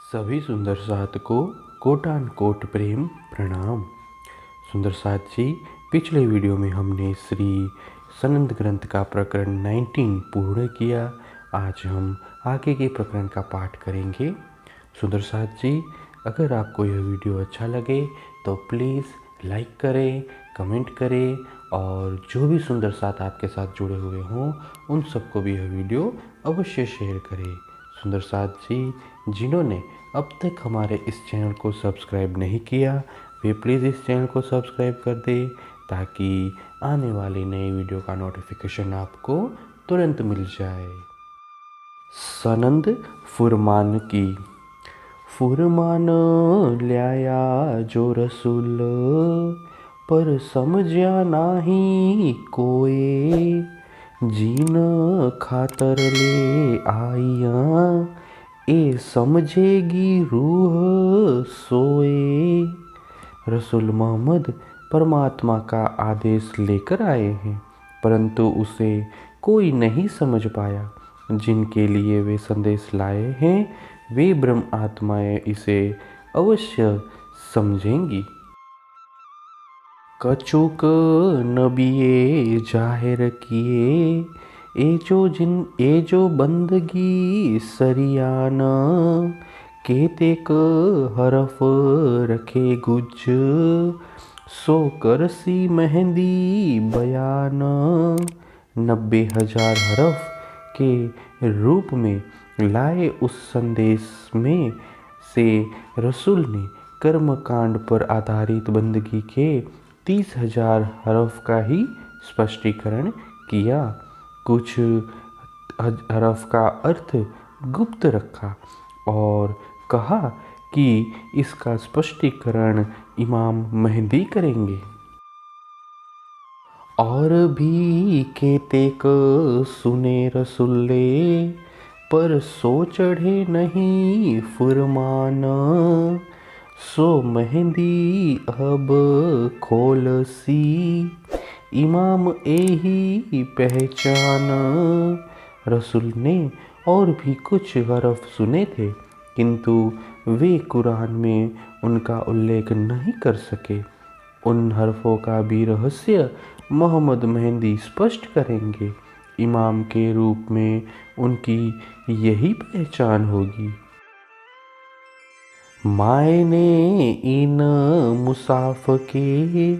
सभी सुंदर साथ को कोटान कोट प्रेम प्रणाम। सुंदर साथ जी, पिछले वीडियो में हमने श्री सनंद ग्रंथ का प्रकरण 19 पूर्ण किया। आज हम आगे के प्रकरण का पाठ करेंगे। सुंदर साथ जी, अगर आपको यह वीडियो अच्छा लगे तो प्लीज़ लाइक करें, कमेंट करें और जो भी सुंदर साथ आपके साथ जुड़े हुए हों उन सबको भी यह वीडियो अवश्य शेयर करें। सुंदर साथ जी, जिन्होंने अब तक हमारे इस चैनल को सब्सक्राइब नहीं किया वे प्लीज़ इस चैनल को सब्सक्राइब कर दें ताकि आने वाली नई वीडियो का नोटिफिकेशन आपको तुरंत मिल जाए। सनंद फुरमान की। फुरमान ल्याया जो रसूल, पर समझया नाही कोए। जीन खातर ले आइया, ए समझेगी रूह सोए। रसूल मोहम्मद परमात्मा का आदेश लेकर आए हैं, परंतु उसे कोई नहीं समझ पाया। जिनके लिए वे संदेश लाए हैं वे ब्रह्म आत्माएं इसे अवश्य समझेंगी। कछुक नबिये जाहिर किए, ए जो बंदगी सरियाना। केतेक हरफ रखे गुज, सो करसी मेहंदी बयान। 90,000 हरफ के रूप में लाए उस संदेश में से रसूल ने कर्मकांड पर आधारित बंदगी के 30,000 हरफ का ही स्पष्टीकरण किया। कुछ हरफ का अर्थ गुप्त रखा और कहा कि इसका स्पष्टीकरण इमाम मेहदी करेंगे। और भी केतेक सुने रसूले, पर सो चढ़े नहीं फुरमान। सो मेहंदी अब खोलसी, इमाम एही पहचान। रसूल ने और भी कुछ हरफ सुने थे, किंतु वे कुरान में उनका उल्लेख नहीं कर सके। उन हरफों का भी रहस्य मोहम्मद मेहदी स्पष्ट करेंगे। इमाम के रूप में उनकी यही पहचान होगी। मायने इन मुसाफ के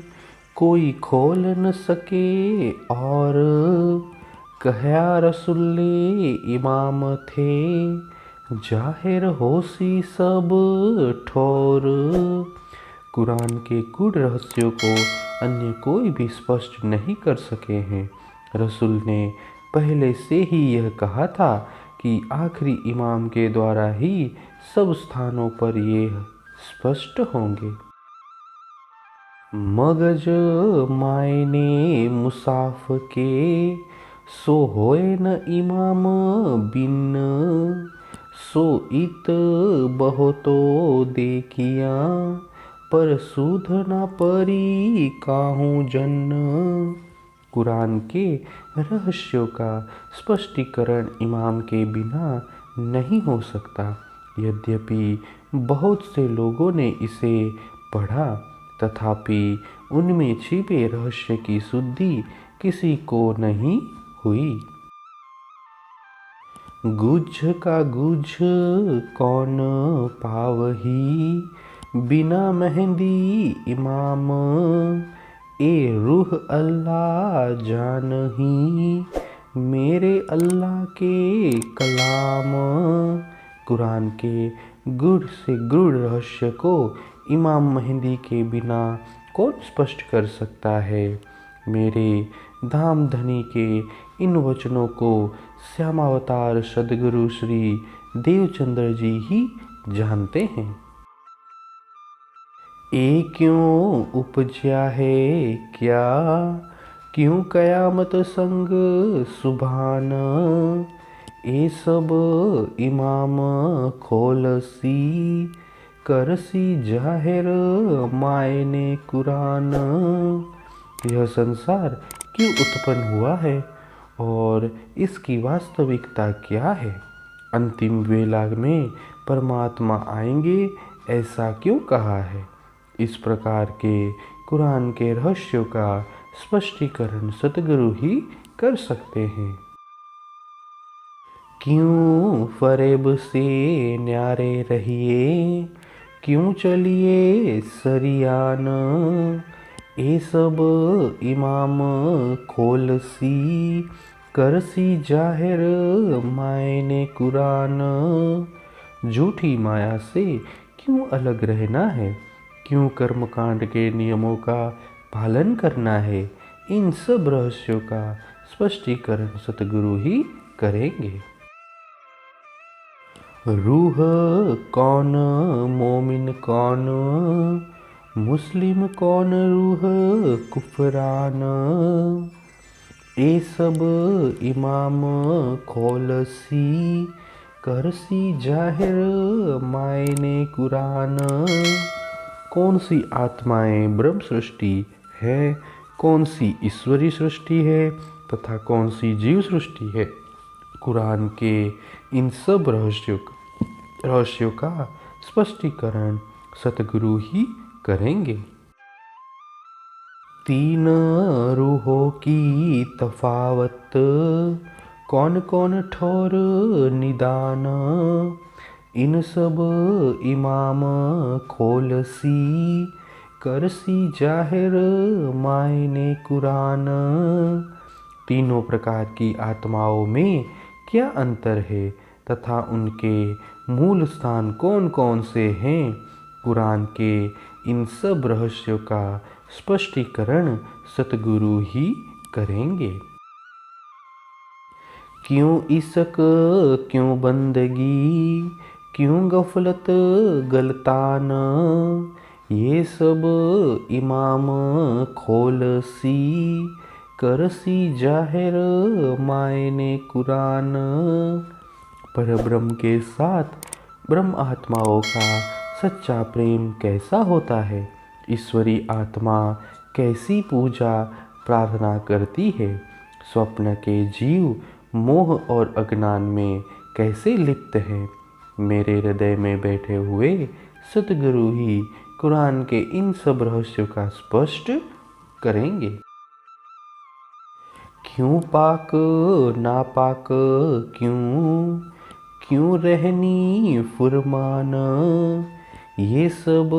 कोई खोल न सके, और कहया रसूले इमाम थे, जाहिर होसी सब ठोर। कुरान के गूढ़ रहस्यों को अन्य कोई भी स्पष्ट नहीं कर सके हैं। रसूल ने पहले से ही यह कहा था कि आखिरी इमाम के द्वारा ही सब स्थानों पर ये स्पष्ट होंगे। मगज मायने मुसाफ के, सो होए न इमाम बिन। सो इत बहुतो देखिया, पर सूध न परी काहू जन। कुरान के रहस्यों का स्पष्टीकरण इमाम के बिना नहीं हो सकता। यद्यपि बहुत से लोगों ने इसे पढ़ा, तथापि उनमें छिपे रहस्य की शुद्धि किसी को नहीं हुई। गुझ का गुझ कौन पावही, बिना मेहंदी इमाम। ए रूह अल्लाह जानही, मेरे अल्लाह के कलाम। कुरान के गूढ़ से गूढ़ रहस्य को इमाम मेहदी के बिना कौन स्पष्ट कर सकता है। मेरे धाम धनी के इन वचनों को श्यामावतार सद्गुरु श्री देवचंद्र जी ही जानते हैं। ए क्यों उपज्या है क्या, क्यों कयामत संग सुभान। ए सब इमाम खोलसी, करसी जाहिर मायने कुरान। यह संसार क्यों उत्पन्न हुआ है और इसकी वास्तविकता क्या है। अंतिम वेला में परमात्मा आएंगे ऐसा क्यों कहा है। इस प्रकार के कुरान के रहस्यों का स्पष्टीकरण सतगुरु ही कर सकते हैं। क्यों फरेब से न्यारे रहिए, क्यों चलिए सरियान, ए सब इमाम खोलसी, करसी जाहिर मायने कुरान। झूठी माया से क्यों अलग रहना है, क्यों कर्मकांड के नियमों का पालन करना है। इन सब रहस्यों का स्पष्टीकरण सतगुरु ही करेंगे। रूह कौन, मोमिन कौन, मुस्लिम कौन, रूह कुफरान, ए सब इमाम खोलसी, करसी जाहिर मायने कुरान। कौन सी आत्माएं ब्रह्म सृष्टि है, कौन सी ईश्वरी सृष्टि है तथा कौन सी जीव सृष्टि है। कुरान के इन सब रहस्यों का स्पष्टीकरण सतगुरु ही करेंगे। तीन रूहों की तफावत, कौन कौन ठोर निदान, इन सब इमाम खोलसी, करसी जाहिर मायने कुरान। तीनों प्रकार की आत्माओं में क्या अंतर है तथा उनके मूल स्थान कौन कौन से हैं। कुरान के इन सब रहस्यों का स्पष्टीकरण सतगुरु ही करेंगे। क्यों इश्क, क्यों बंदगी, क्यों गफलत गलतान, ये सब इमाम खोलसी, करसी जाहिर मायने कुरान। परब्रह्म के साथ ब्रह्म आत्माओं का सच्चा प्रेम कैसा होता है, ईश्वरी आत्मा कैसी पूजा प्रार्थना करती है, स्वप्न के जीव मोह और अज्ञान में कैसे लिप्त हैं। मेरे हृदय में बैठे हुए सतगुरु ही कुरान के इन सब रहस्यों का स्पष्ट करेंगे। क्यों पाक नापाक, क्यों क्यों रहनी फुरमान, ये सब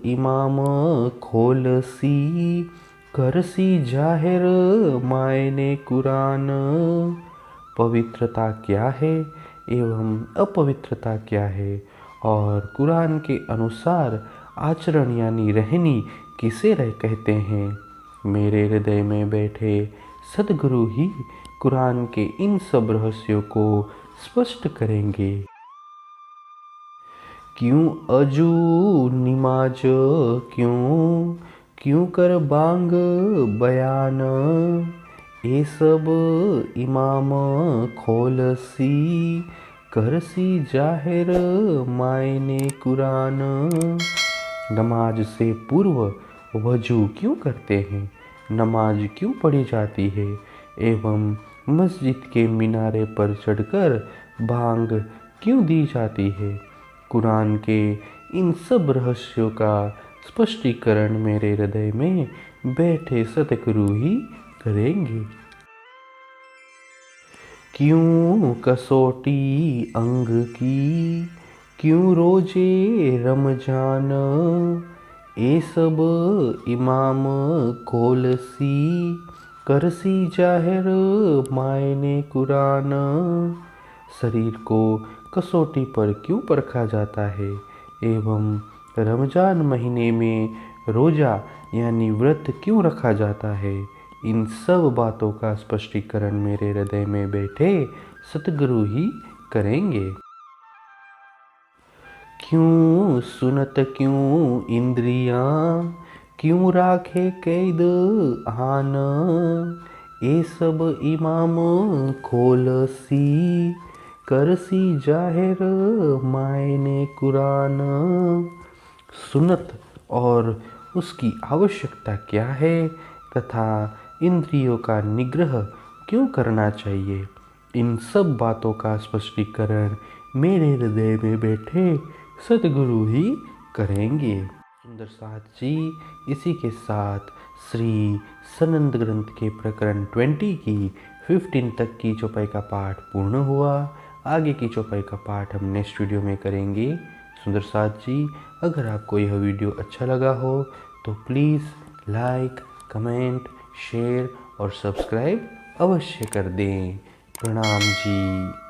इमाम खोलसी, करसी जाहिर मायने कुरान। पवित्रता क्या है एवं अपवित्रता क्या है और कुरान के अनुसार आचरण यानी रहनी किसे कहते हैं। मेरे हृदय में बैठे सद्गुरु ही कुरान के इन सब रहस्यों को स्पष्ट करेंगे। क्यों अजू निमाज, क्यों क्यों कर बांग बयान, ये सब इमाम खोलसी, करसी जाहिर मायने कुरान। नमाज से पूर्व वजू क्यों करते हैं, नमाज क्यों पढ़ी जाती है एवं मस्जिद के मीनारे पर चढ़कर भांग क्यों दी जाती है। कुरान के इन सब रहस्यों का स्पष्टीकरण मेरे हृदय में बैठे सतगुरु ही करेंगे। क्यों कसौटी अंग की, क्यों रोजे रमजान, ये सब इमाम खोलसी, करसी जाहिर मायने कुरान। शरीर को कसौटी पर क्यों परखा जाता है एवं रमजान महीने में रोजा यानी व्रत क्यों रखा जाता है। इन सब बातों का स्पष्टीकरण मेरे हृदय में बैठे सतगुरु ही करेंगे। क्यों सुनत क्यों इंद्रियां, क्यों राखे कैद आन, ये सब इमाम खोलसी, करसी जाहिर मायने कुरान। सुनत और उसकी आवश्यकता क्या है तथा इंद्रियों का निग्रह क्यों करना चाहिए, इन सब बातों का स्पष्टीकरण मेरे हृदय में बैठे सतगुरु ही करेंगे। सुंदर साथ जी, इसी के साथ श्री सनंद ग्रंथ के प्रकरण 20 की 15 तक की चौपाई का पाठ पूर्ण हुआ। आगे की चौपाई का पाठ हम नेक्स्ट वीडियो में करेंगे। सुंदर साथ जी, अगर आपको यह वीडियो अच्छा लगा हो तो प्लीज़ लाइक, कमेंट, शेयर और सब्सक्राइब अवश्य कर दें। प्रणाम जी।